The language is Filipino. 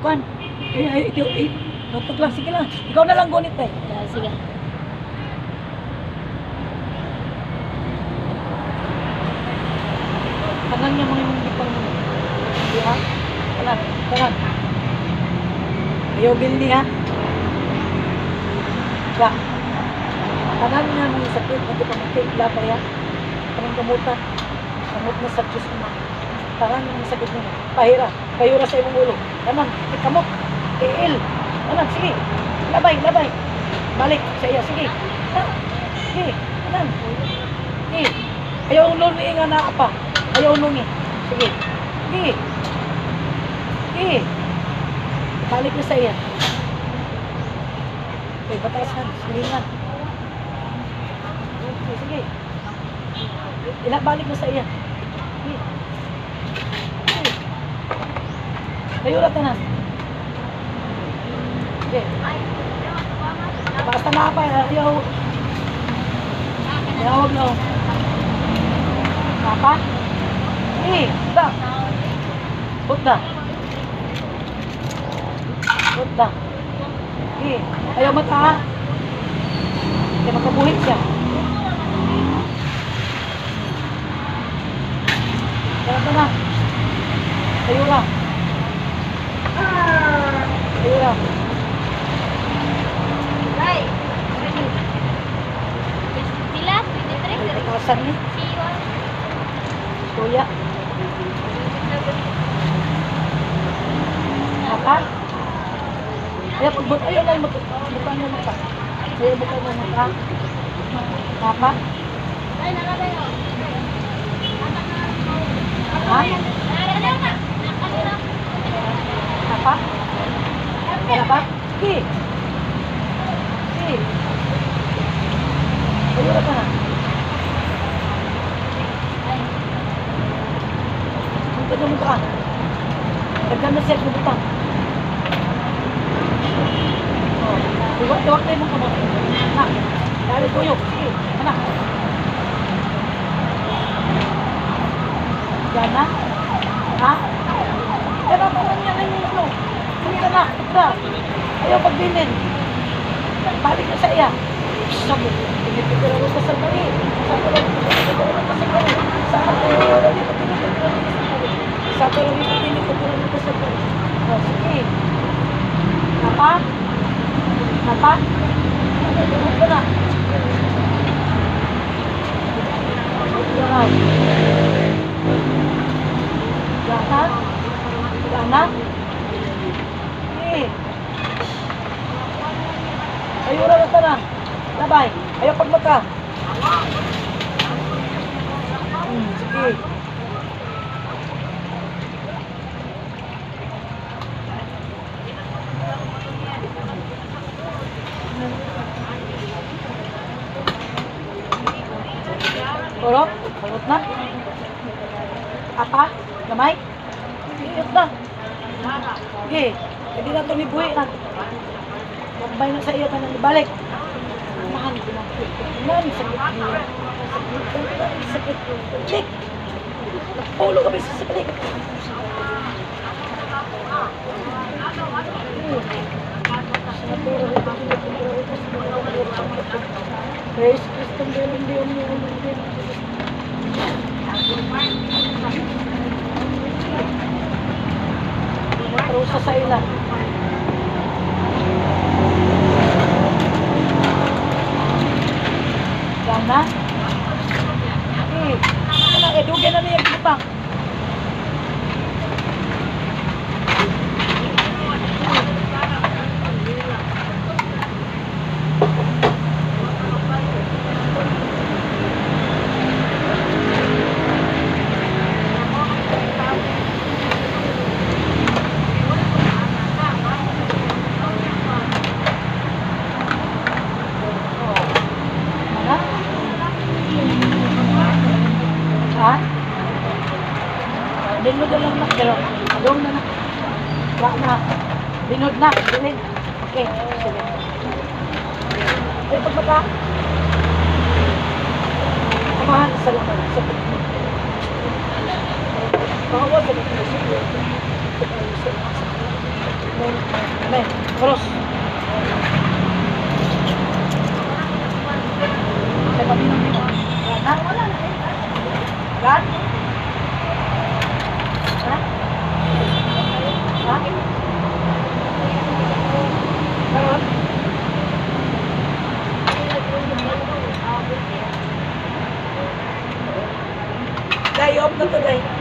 Kwan. Ito, tutok lang. Sige lang. Ikaw na lang gunit eh. Sige. Tanan niya mga yung ipang mo. Hindi ha? Tanan. Tanan. Ayaw bildi ha? Ba? Tanan niya mga sakit. Hindi pa matik. Lapay ha? Kamang kamutan. Kamot na sa Diyos naman. Tanan niya mga sakit mo. Pahira. Pahira sa imong ulo. Tanan. Kamot. Iil. Tanan. Sige. Labay. Labay. Balik sa iya. Sige. Ha? Sige. Tanan. Sige. Ayaw ulungi nga na apa. Ayaw ulungi. Sige. Sige. Sige. Balik na sa iya. Okay, batasan. Silingan. Okay, sige. Balik na sa iya. Sige. Sige. Tayo na tanan. Sige. Basta na apa. Ayaw. Ayaw na. Apa? Buddha. Buddha. Buddha. Ayaw mata ha. Kaya makabuhit siya. Kaya na. Tayo lang. Tayo lang. Ay. Sila, 23. Ay, patasan ni. Kuya. Apa? Ayaw pagbut. Ayaw lang bukan mo mata. Ayaw bukan mo mata. Apa? Ay, nakabay mo. Ha? Apa? Apa? Ki. Ki. Ayaw na ka na. Ito na mukha. Nagdan na siya ng butang. Iwak-iwak na yung kamot. Anak. Dali tuyok. Sige. Anak. Yan na. Ha? Pero parang niya na yung ulo. Punta na. Punta. Ayaw pagbinin. Balik na sa iya. Sabi. Pinipigil ako sa bali. Sabi lang. Pinipigil ako sa bali. Sabi lang dito pinipigil ako sa bali. O, sige. Apa? Apa? Ito na. Yan. Yan. Yan. Ayaw na ito na. Labay. Ayaw pagmata. Sige. Turok? Turok na? Apa? Gamay? Iyot na. Sige. Hindi na ito ni Buhi na. Magbay na sa iyo ka nang ibalik. Mahal ko na. Mahal, sakit niyo. Sakit. Sakit. Napulo kami sa sakit. Praise Christ, hindi. Matrusa sa ilan. Gana? Edugan na niya yung butang. Ha? Dinod na lang na. Pero, adong na na. Wak na. Dinod na. Dinig. Okay. Sige. Ay, pagbaka. Kamahan sa laman. Sa pagkakas. Bawa sa pagkakas. Amen. Cross. Sa paminong nito. Ha? Wala na. God? Ha? Ha? Karon? Day, off na to, day.